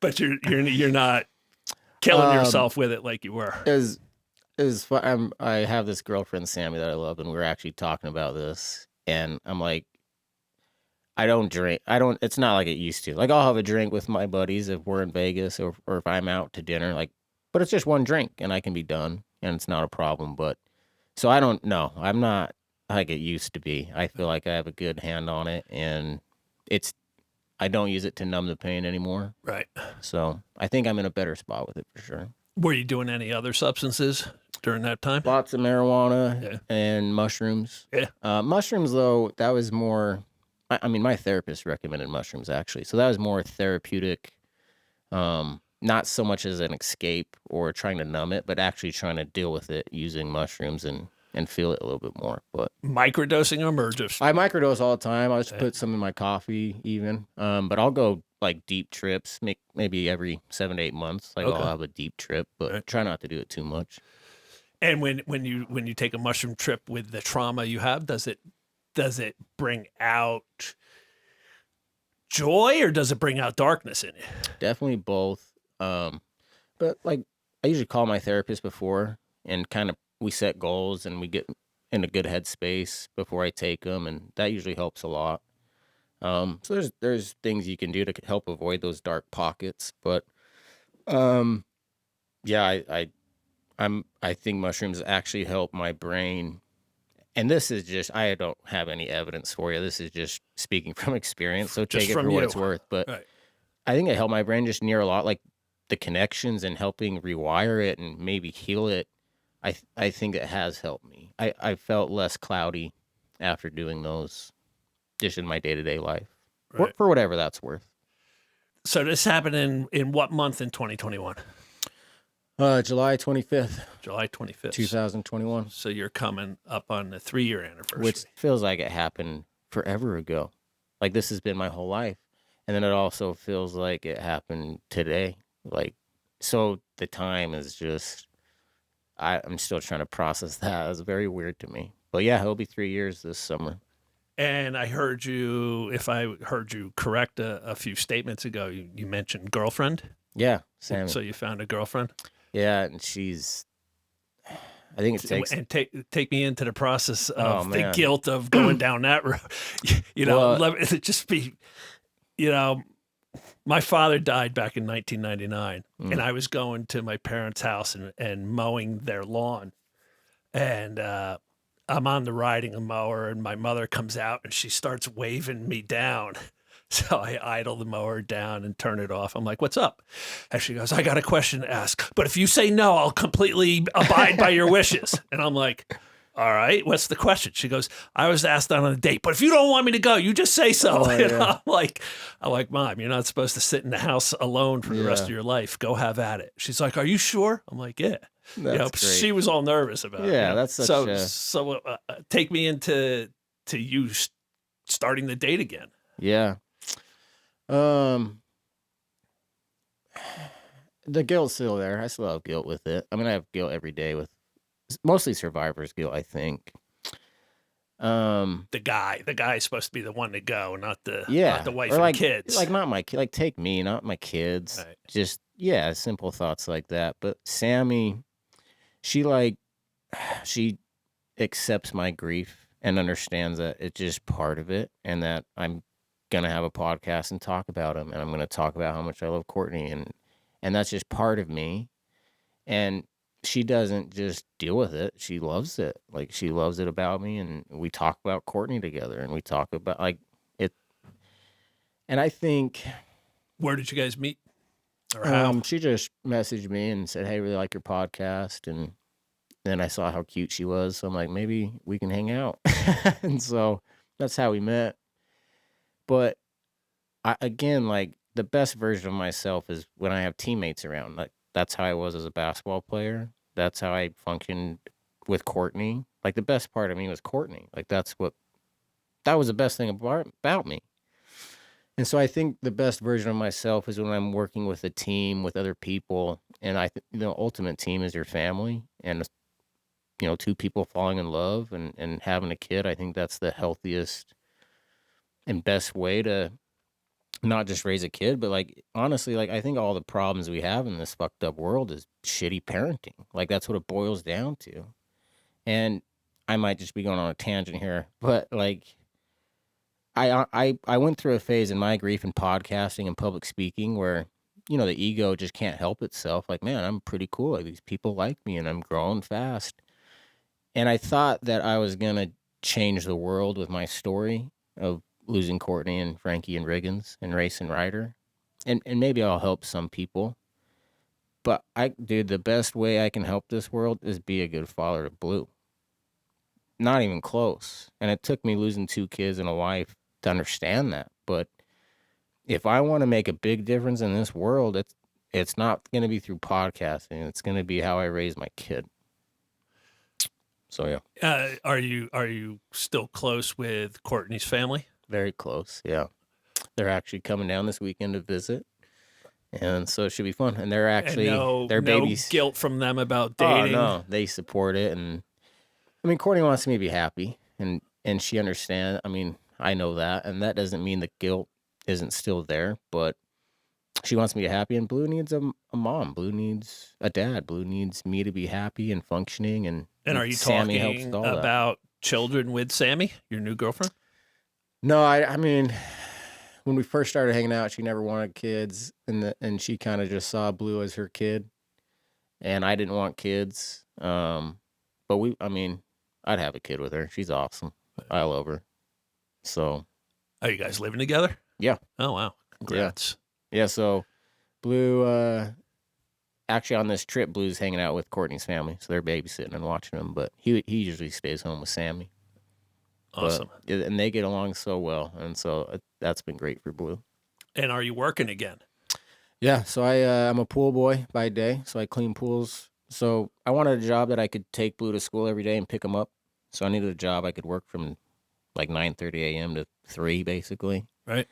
But you're not killing yourself with it like you were. It was fun. I have this girlfriend, Sammy, that I love, and we're actually talking about this. And I'm like, I don't drink. It's not like it used to. Like, I'll have a drink with my buddies if we're in Vegas or if I'm out to dinner. Like, but it's just one drink, and I can be done, and it's not a problem. But so I don't know. I'm not like it used to be. I feel like I have a good hand on it, and I don't use it to numb the pain anymore. Right. So I think I'm in a better spot with it for sure. Were you doing any other substances during that time? Lots of marijuana and mushrooms. Yeah. Mushrooms, though, that was more, I mean, my therapist recommended mushrooms, actually. So that was more therapeutic, not so much as an escape or trying to numb it, but actually trying to deal with it using mushrooms and feel it a little bit more. But microdosing them or just? I microdose all the time. I just put some in my coffee even. But I'll go like deep trips, maybe every 7 to 8 months. Like I'll have a deep trip, but try not to do it too much. And when you take a mushroom trip with the trauma you have, does it bring out joy or does it bring out darkness in you? Definitely both. But like I usually call my therapist before and kind of we set goals and we get in a good headspace before I take them, and that usually helps a lot. So there's things you can do to help avoid those dark pockets, but yeah, I think mushrooms actually help my brain. And this is just, I don't have any evidence for you. This is just speaking from experience, so take it for what it's worth. But right. I think it helped my brain just near a lot, like the connections and helping rewire it and maybe heal it. I think it has helped me. I felt less cloudy after doing those just in my day-to-day life, Right. for whatever that's worth. So this happened in what month in 2021? July 25th. July 25th. 2021. So you're coming up on the 3-year anniversary. Which feels like it happened forever ago. Like this has been my whole life. And then it also feels like it happened today. Like, so the time is just, I'm still trying to process that. It's very weird to me. But yeah, it'll be 3 years this summer. And I heard you, if I heard you correct a few statements ago, you mentioned girlfriend. Yeah, Sammy. So you found a girlfriend? Yeah, and she's, I think it takes... And take me into the process of the guilt of going down that road. You know, let it just be, you know, my father died back in 1999, and I was going to my parents' house and mowing their lawn. And I'm on the riding a mower, and my mother comes out, and she starts waving me down. So I idle the mower down and turn it off. I'm like, what's up? And she goes, I got a question to ask. But if you say no, I'll completely abide by your wishes. And I'm like, all right, what's the question? She goes, I was asked out on a date, but if you don't want me to go, you just say so. Oh, And yeah. I'm like, Mom, you're not supposed to sit in the house alone for the rest of your life. Go have at it. She's like, are you sure? I'm like, yeah. That's great. She was all nervous about it. Yeah, that's such so take me into you starting the date again. Yeah. The guilt's still there. I still have guilt with it. I mean, I have guilt every day with mostly survivor's guilt, I think. The guy is supposed to be the one to go, not the wife or and kids. Like not my kid, like take me, not my kids. Right. Just simple thoughts like that. But Sammy, she accepts my grief and understands that it's just part of it, and that I'm gonna have a podcast and talk about him, and I'm gonna talk about how much I love Courtney, and that's just part of me. And she doesn't just deal with it; she loves it. Like she loves it about me, and we talk about Courtney together, and we talk about like it. And I think, where did you guys meet, or how? She just messaged me and said, "Hey, I really like your podcast," and then I saw how cute she was, so I'm like, maybe we can hang out. And so that's how we met. But like the best version of myself is when I have teammates around. Like that's how I was as a basketball player. That's how I functioned with Courtney. Like the best part of me was Courtney. Like that was the best thing about me. And so I think the best version of myself is when I'm working with a team, with other people, and the ultimate team is your family, and two people falling in love and having a kid. I think that's the healthiest and best way to not just raise a kid, but like honestly, like I think all the problems we have in this fucked up world is shitty parenting. Like that's what it boils down to. And I might just be going on a tangent here, but like I went through a phase in my grief in podcasting and public speaking where the ego just can't help itself. Like, man, I'm pretty cool. Like, these people like me, and I'm growing fast. And I thought that I was gonna change the world with my story of losing Courtney and Frankie and Riggins and Race and Ryder. And maybe I'll help some people. But the best way I can help this world is be a good father to Blue. Not even close. And it took me losing 2 kids and a wife to understand that. But if I want to make a big difference in this world, it's not going to be through podcasting. It's going to be how I raise my kid. So yeah. Are you still close with Courtney's family? Very close, yeah. They're actually coming down this weekend to visit, and so it should be fun. And they're actually their babies. No guilt from them about dating. Oh no, they support it, and I mean Courtney wants me to be happy, and she understands. I mean, I know that, and that doesn't mean the guilt isn't still there, but she wants me to be happy, and Blue needs a mom. Blue needs a dad. Blue needs me to be happy and functioning, and are you Sammy helps talking with all that. about children with Sammy, your new girlfriend? No, I mean, when we first started hanging out, she never wanted kids, and she kind of just saw Blue as her kid, and I didn't want kids. But I'd have a kid with her. She's awesome. I love her. So, are you guys living together? Yeah. Oh wow, congrats. Yeah. So, Blue, actually on this trip, Blue's hanging out with Courtney's family, so they're babysitting and watching them. But he usually stays home with Sammy. Awesome. And they get along so well, and so that's been great for Blue. And are you working again? Yeah, so I'm a pool boy by day, so I clean pools. So I wanted a job that I could take Blue to school every day and pick him up. So I needed a job I could work from like 9:30 a.m. to 3, basically. Right.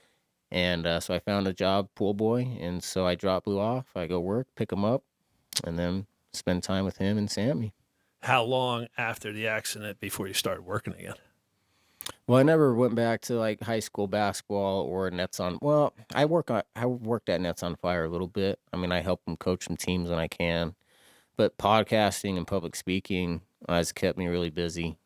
And so I found a job, pool boy, and so I drop Blue off. I go work, pick him up, and then spend time with him and Sammy. How long after the accident before you started working again? Well, I never went back to like high school basketball or Nets on. Well, I worked at Nets on Fire a little bit. I mean, I help them coach some teams when I can, but podcasting and public speaking has kept me really busy,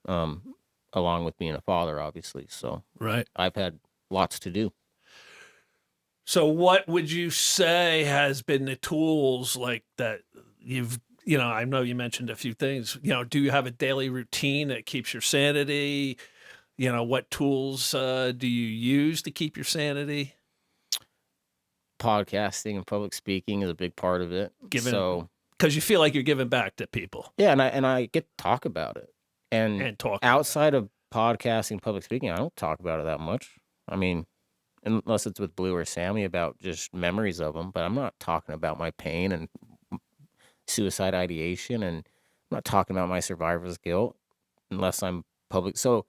along with being a father, obviously. So right, I've had lots to do. So, what would you say has been the tools like that you've? I know you mentioned a few things. Do you have a daily routine that keeps your sanity? What tools do you use to keep your sanity? Podcasting and public speaking is a big part of it. Because you feel like you're giving back to people. Yeah, and I get to talk about it. And talk outside of podcasting and public speaking, I don't talk about it that much. I mean, unless it's with Blue or Sammy about just memories of them, but I'm not talking about my pain and suicide ideation, and I'm not talking about my survivor's guilt unless I'm public. So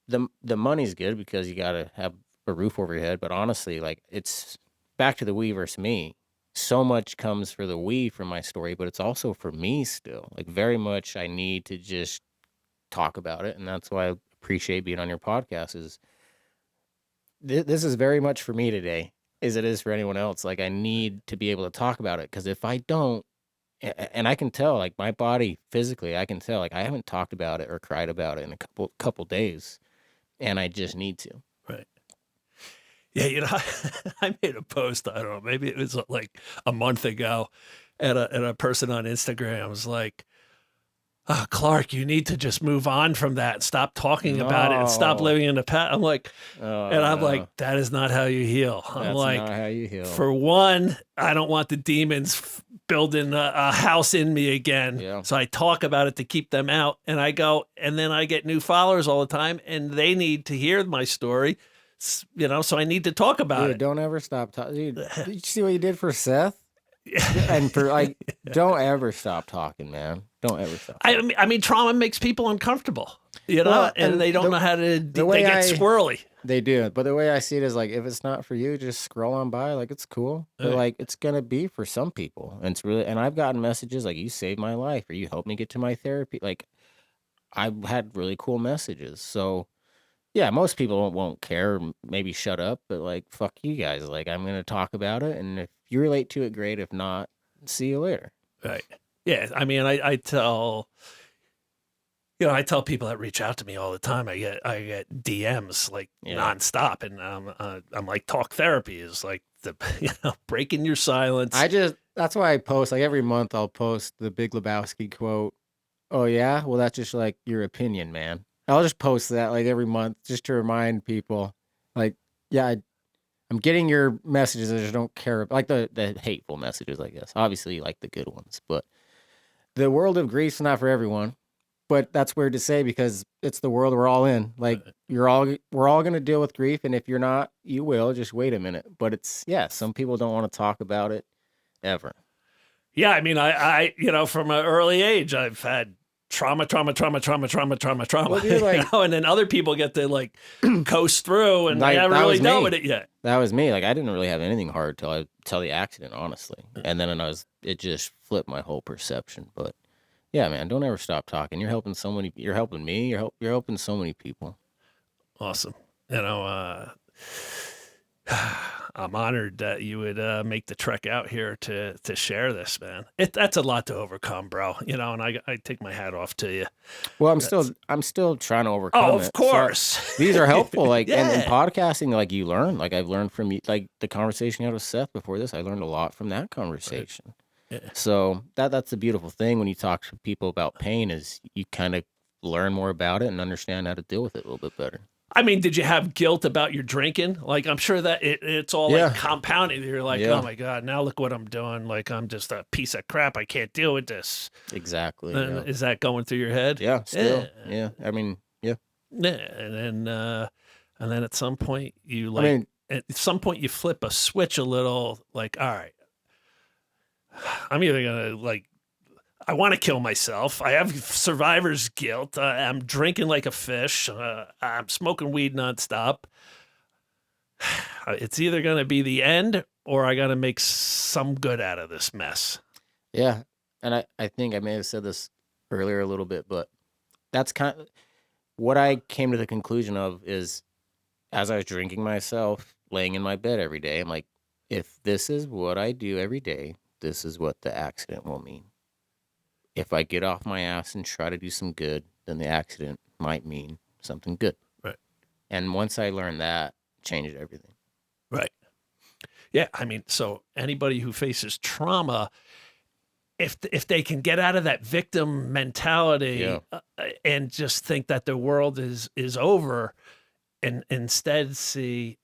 the money's good because you got to have a roof over your head, but honestly, like, it's back to the we versus me. So much comes for the we from my story, but it's also for me still. Like, very much I need to just talk about it, and that's why I appreciate being on your podcast. Is this is very much for me today, as it is for anyone else. Like, I need to be able to talk about it, because if I don't, and I can tell, like, my body physically, I can tell, like, I haven't talked about it or cried about it in a couple days, and I just need to. Right. Yeah, I made a post, I don't know, maybe it was like a month ago, and a person on Instagram was like, "Oh, Clark, you need to just move on from that and stop talking about it and stop living in the past." I'm like, like, that is not how you heal. I'm like, not how you heal. For one, I don't want the demons building a house in me again. Yeah. So I talk about it to keep them out, and then I get new followers all the time, and they need to hear my story. So I need to talk about it. Don't ever stop talking. Dude, did you see what you did for Seth? And for don't ever stop talking, man. Don't ever stop. I mean, trauma makes people uncomfortable, and they don't know how to. They get squirrely. They do, but the way I see it is, like, if it's not for you, just scroll on by. Like, it's cool, but like, it's gonna be for some people, and it's really. And I've gotten messages like, "You saved my life," or "You helped me get to my therapy." Like, I've had really cool messages. So, yeah, most people won't care, maybe shut up, but like, fuck you guys. Like, I'm gonna talk about it, and if you relate to it, great. If not, see you later. Right. Yeah. I mean, I tell people that reach out to me all the time. I get DMs like nonstop, and I'm like, talk therapy is like the breaking your silence. That's why I post, like, every month. I'll post the Big Lebowski quote. Oh yeah, well, that's just like your opinion, man. I'll just post that like every month just to remind people, like, yeah, I'm getting your messages. I just don't care, like the hateful messages, I guess. Obviously, you like the good ones, but the world of grief's not for everyone. But that's weird to say, because it's the world we're all in. Like, we're all going to deal with grief, and if you're not, you will. Just wait a minute. But some people don't want to talk about it ever. Yeah, I mean, I from an early age, I've had trauma. Well, dude, like, and then other people get to like coast through, and I haven't really dealt with it yet. That was me. Like, I didn't really have anything hard till the accident, honestly. And then it just flipped my whole perception. But yeah, man, don't ever stop talking. You're helping so many. You're helping me. You're helping so many people. Awesome. I'm honored that you would make the trek out here to share this, man. That's a lot to overcome, bro. You know, and I take my hat off to you. Well, I'm still trying to overcome it. Oh, of course. So these are helpful. Like, Yeah. and podcasting, like you learn. Like I've learned from you, like the conversation you had with Seth before this. I learned a lot from that conversation. Right. Yeah. So that's the beautiful thing when you talk to people about pain is you kind of learn more about it and understand how to deal with it a little bit better. I mean, did you have guilt about your drinking? Like, I'm sure that it's all like compounding. You're like, oh my God, now look what I'm doing. Like, I'm just a piece of crap. I can't deal with this. Exactly. Is that going through your head? Yeah, still. Yeah. I mean, yeah. Yeah. And then at some point you at some point you flip a switch a little, like, all right, I'm either going to I want to kill myself. I have survivor's guilt. I'm drinking like a fish. I'm smoking weed nonstop. It's either going to be the end or I got to make some good out of this mess. Yeah. And I think I may have said this earlier a little bit, but that's kind of what I came to the conclusion of is as I was drinking myself, laying in my bed every day, I'm like, if this is what I do every day, this is what the accident will mean. If I get off my ass and try to do some good, then the accident might mean something good. Right. And once I learned that, it changed everything. Right. Yeah. I mean, so anybody who faces trauma, if they can get out of that victim mentality and just think that the world is over and instead see,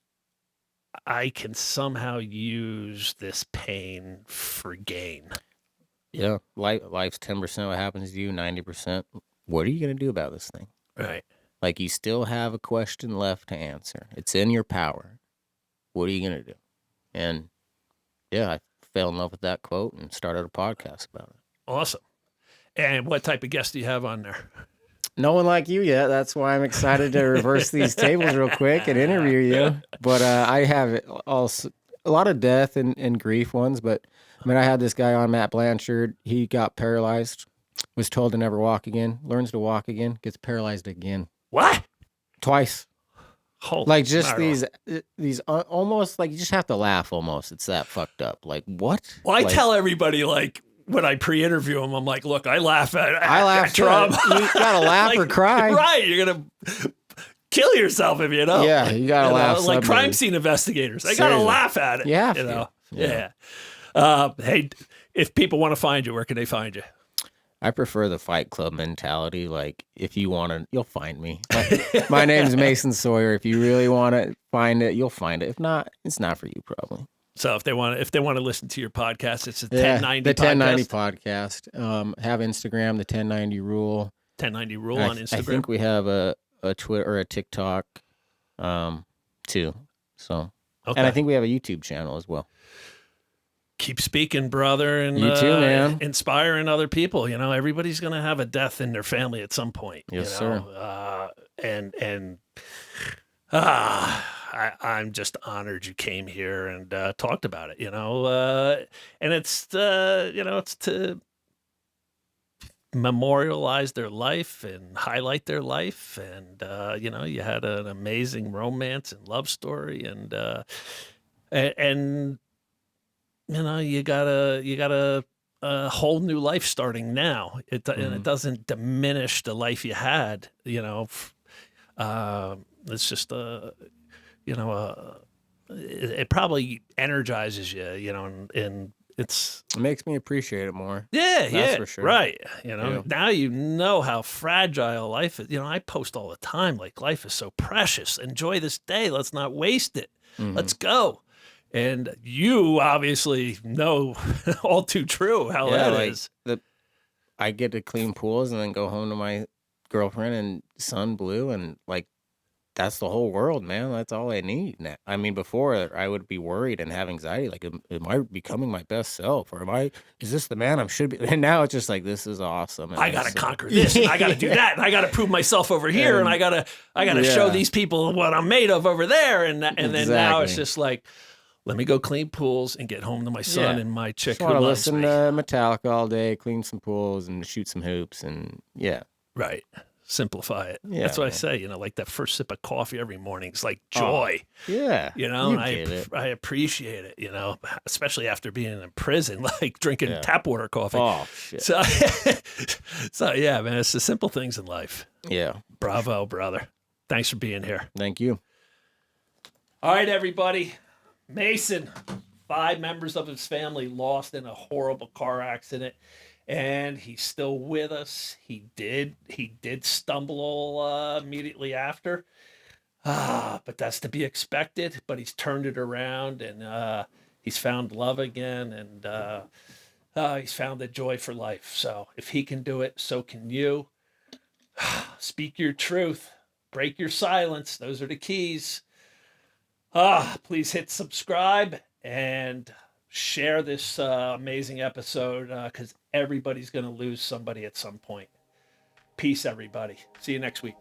I can somehow use this pain for gain. Yeah, life's 10% what happens to you, 90%. What are you going to do about this thing? Right. Like you still have a question left to answer. It's in your power. What are you going to do? And yeah, I fell in love with that quote and started a podcast about it. Awesome. And what type of guest do you have on there? No one like you yet. That's why I'm excited to reverse these tables real quick and interview you. But I have also a lot of death and grief ones, but I mean, I had this guy on, Matt Blanchard. He got paralyzed, was told to never walk again, learns to walk again, gets paralyzed again. What? Twice. Holy like just mackerel. these almost like you just have to laugh almost. It's that fucked up. Like what? Well, I like, tell everybody like when I pre-interview them, I'm like, look, I laugh at trauma. You gotta laugh like, or cry. Right. You're going to kill yourself if you know. Yeah, you gotta laugh. Like crime scene investigators. They got to laugh at it. You have you to. know? Yeah. Hey, if people want to find you, where can they find you? I prefer the Fight Club mentality. Like, if you want to, you'll find me. My name's Mason Sawyer. If you really want to find it, you'll find it. If not, it's not for you, probably. So if they want to listen to your podcast, it's the 1090 the 1090 podcast. podcast. Have Instagram, the 1090 rule. 1090 rule on Instagram. I think we have a Twitter or a TikTok, too. So, and I think we have a YouTube channel as well. Keep speaking, brother, and you too, man. Inspiring other people. You know, everybody's going to have a death in their family at some point. Yes, sir. I'm just honored you came here and talked about it. You know, and it's it's to memorialize their life and highlight their life, and you had an amazing romance and love story, and you got a whole new life starting now. And it doesn't diminish the life you had. You know, it's just it probably energizes you. You know, and it makes me appreciate it more. Yeah, that's for sure. Right. You know, now you know how fragile life is. You know, I post all the time, like, life is so precious. Enjoy this day. Let's not waste it. Mm-hmm. Let's go. And you obviously know all too true how that is. I get to clean pools and then go home to my girlfriend and son, Blue, and like that's the whole world, man. That's all I need now. I mean, before I would be worried and have anxiety, like, am I becoming my best self, or is this the man I should be? And now it's just like, this is awesome. And I gotta conquer this, and I gotta do that, and I gotta prove myself over here, and I gotta show these people what I'm made of over there, and then now it's just like, let me go clean pools and get home to my son and my chick who loves me. Listen to Metallica all day, clean some pools, and shoot some hoops, and Right. simplify it. Yeah, That's what I man. say, you know, like that first sip of coffee every morning is like joy, Yeah. you know, You and get it. I appreciate it, you know, especially after being in prison, like drinking Yeah. tap water coffee. Oh, shit. So, so yeah, man, it's the simple things in life. Yeah. Bravo, brother. Thanks for being here. Thank you. All right, everybody. Mason, 5 members of his family lost in a horrible car accident, and he's still with us. He did stumble immediately after, but that's to be expected. But he's turned it around, and he's found love again, and he's found the joy for life. So if he can do it, so can you. Speak your truth, break your silence. Those are the keys. Please hit subscribe and share this amazing episode because everybody's going to lose somebody at some point. Peace, everybody. See you next week.